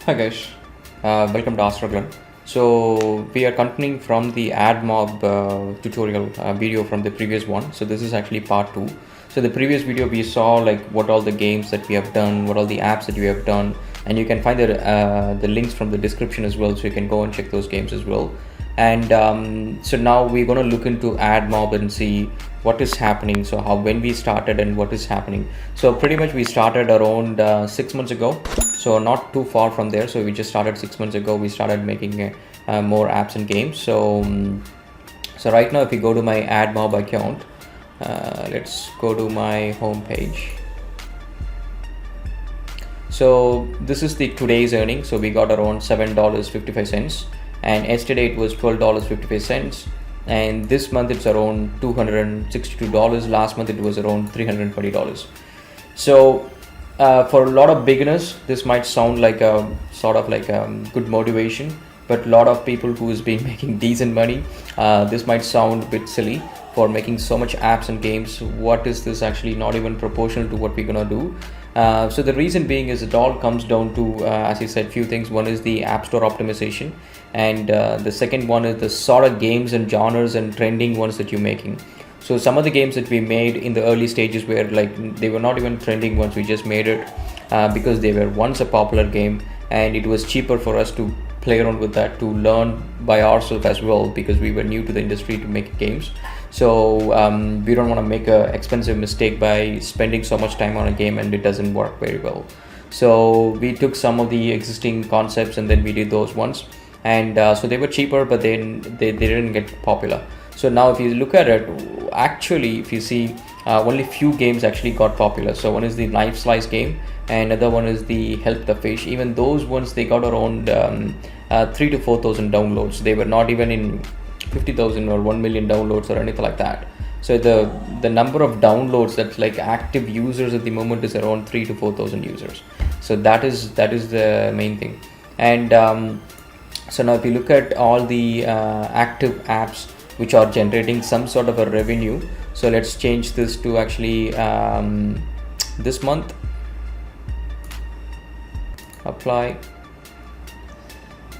Hi guys, welcome to Astroglan. So we are continuing from the AdMob tutorial video from the previous one. So this is actually part 2. So the previous video we saw like what all the games that we have done, what all the apps that we have done, and you can find the links from the description as well. So you can go and check those games as well. And so now we're going to look into AdMob and see what is happening. So how when we started and what is happening. So pretty much we started around 6 months ago, so not too far from there. So we just started 6 months ago. We started making more apps and games. So right now if you go to my AdMob account, let's go to my home page. So this is the today's earning. So we got around $7.55, and yesterday it was $12.55, and this month it's around $262. Last month it was around $320. So for a lot of beginners this might sound like a sort of like a good motivation, but a lot of people who has been making decent money, this might sound a bit silly. For making so much apps and games, what is this actually not even proportional to what we're gonna do? So the reason being is it all comes down to, as I said, few things. One is the app store optimization, and the second one is the sort of games and genres and trending ones that you're making. So some of the games that we made in the early stages were like they were not even trending ones. We just made it because they were once a popular game, and it was cheaper for us to play around with that, to learn by ourselves as well, because we were new to the industry to make games. So we don't want to make a expensive mistake by spending so much time on a game and it doesn't work very well. So we took some of the existing concepts and then we did those ones, and so they were cheaper, but then they didn't get popular. So now if you look at it, actually if you see, only few games actually got popular. So one is the Knife Slice game, and another one is the Help the Fish. Even those ones, they got around 3 to 4,000 downloads. They were not even in 50,000 or 1 million downloads or anything like that. So the number of downloads that's like active users at the moment is around 3 to 4,000 users. So that is the main thing. And so now if you look at all the active apps which are generating some sort of a revenue, so let's change this to actually this month, apply.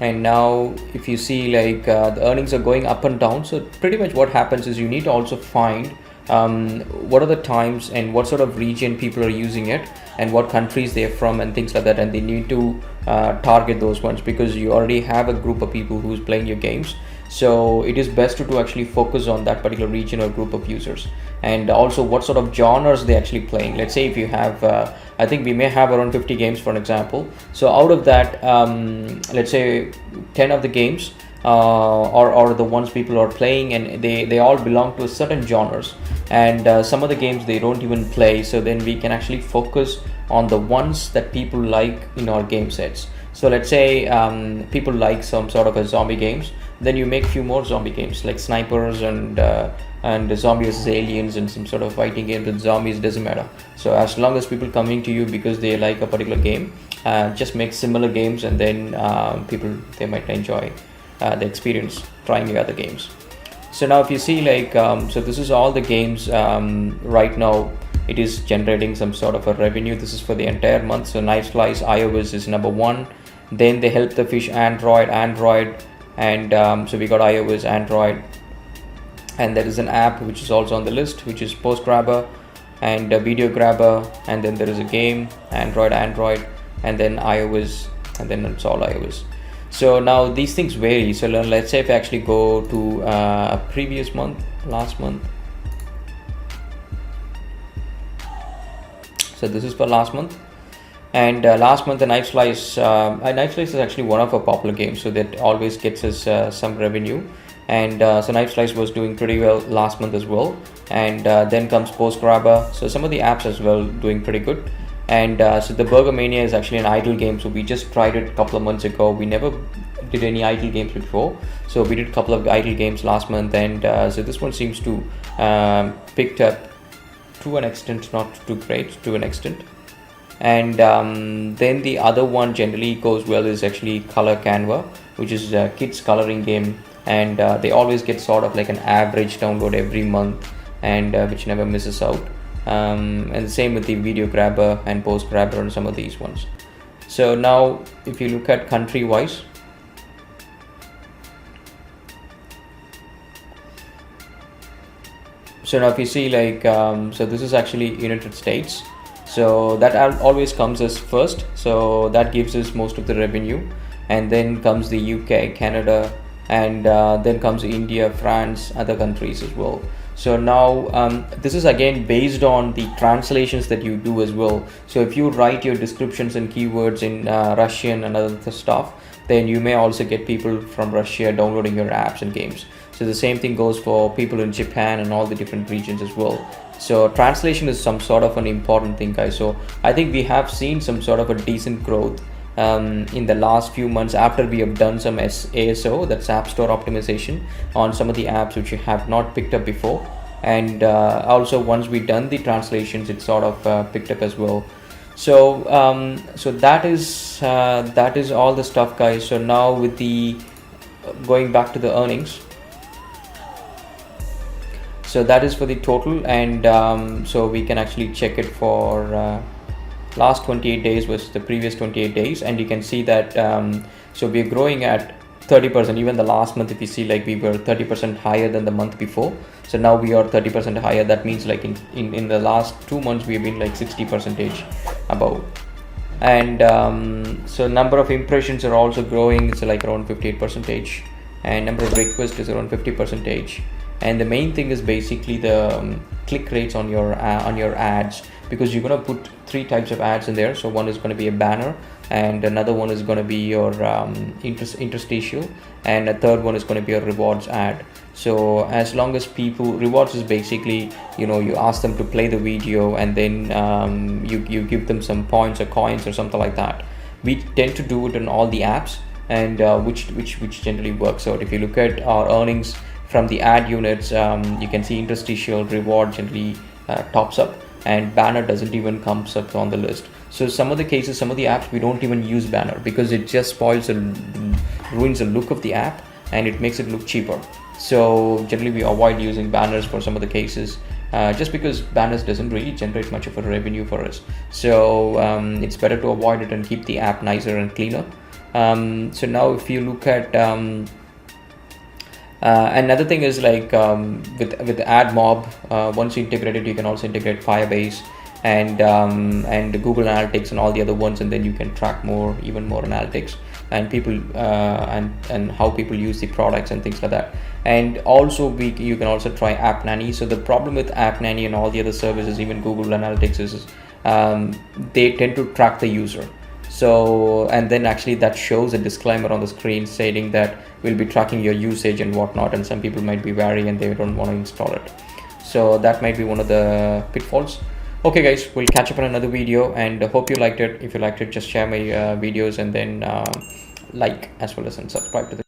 And now if you see like the earnings are going up and down. So pretty much what happens is you need to also find what are the times and what sort of region people are using it and what countries they're from and things like that, and they need to target those ones because you already have a group of people who's playing your games. So it is best to actually focus on that particular region or group of users, and also what sort of genres they actually playing. Let's say if you have I think we may have around 50 games for an example. So out of that, let's say 10 of the games or the ones people are playing, and they all belong to a certain genres, and some of the games they don't even play. So then we can actually focus on the ones that people like in our game sets. So let's say people like some sort of a zombie games, then you make few more zombie games like snipers and zombie versus aliens and some sort of fighting games with zombies, doesn't matter. So as long as people coming to you because they like a particular game, just make similar games, and then people, they might enjoy the experience trying the other games. So now if you see like so this is all the games right now. It is generating some sort of a revenue. This is for the entire month. So Knife Slice iOS is number 1, then they Help the Fish Android, and so we got iOS, Android, and there is an app which is also on the list, which is Post Grabber and Video Grabber, and then there is a game, Android, and then iOS, and then it's all iOS. So now these things vary. So let's say if I actually go to a previous month, last month. So this is for last month, and last month the Knife Slice is actually one of our popular games, so that always gets us some revenue. And so Knife Slice was doing pretty well last month as well, and then comes Post Grabber. So some of the apps as well doing pretty good. And so the Burger Mania is actually an idle game, so we just tried it a couple of months ago. We never did any idle games before, so we did a couple of idle games last month, and so this one seems to picked up to an extent, not too great, to an extent. And then the other one generally goes well is actually Color Canva, which is a kids coloring game, and they always get sort of like an average download every month, and which never misses out. And the same with the Video Grabber and Post Grabber and some of these ones. So now if you look at country wise, so now if you see like so this is actually United States, so that always comes as first, so that gives us most of the revenue, and then comes the UK, Canada, and then comes India, France, other countries as well. So now this is again based on the translations that you do as well. So if you write your descriptions and keywords in Russian and other stuff, then you may also get people from Russia downloading your apps and games. So the same thing goes for people in Japan and all the different regions as well. So translation is some sort of an important thing, guys. So I think we have seen some sort of a decent growth in the last few months after we have done some ASO, that's App Store optimization, on some of the apps which you have not picked up before. And also once we done the translations, it sort of picked up as well. So so that is all the stuff, guys. So now with the going back to the earnings, so that is for the total, and so we can actually check it for last 28 days versus the previous 28 days, and you can see that so we're growing at 30%. Even the last month, if you see, like we were 30% higher than the month before, so now we are 30% higher. That means like in the last 2 months we have been like 60% above. And so number of impressions are also growing. It's like around 58%, and number of requests is around 50%. And the main thing is basically the click rates on your ads, because you're going to put 3 types of ads in there. So one is going to be a banner, and another one is going to be your interstitial, and a third one is going to be a rewards ad. So as long as people, rewards is basically, you ask them to play the video, and then you give them some points or coins or something like that. We tend to do it on all the apps, and which generally works out. If you look at our earnings from the ad units, you can see interstitial, reward generally tops up, and banner doesn't even comes up on the list. So some of the cases, some of the apps, we don't even use banner because it just spoils and ruins the look of the app, and it makes it look cheaper. So generally we avoid using banners for some of the cases, just because banners doesn't really generate much of a revenue for us. So it's better to avoid it and keep the app nicer and cleaner. So now if you look at another thing is like with AdMob, once you integrate it, you can also integrate Firebase and Google Analytics and all the other ones, and then you can track even more analytics and people and how people use the products and things like that. And also you can also try App Nanny. So the problem with App Nanny and all the other services, even Google Analytics, is they tend to track the user. So, and then actually that shows a disclaimer on the screen stating that we'll be tracking your usage and whatnot, and some people might be wary and they don't want to install it. So that might be one of the pitfalls. Okay guys, we'll catch up on another video, and hope you liked it. If you liked it, just share my videos, and then like as well as subscribe to the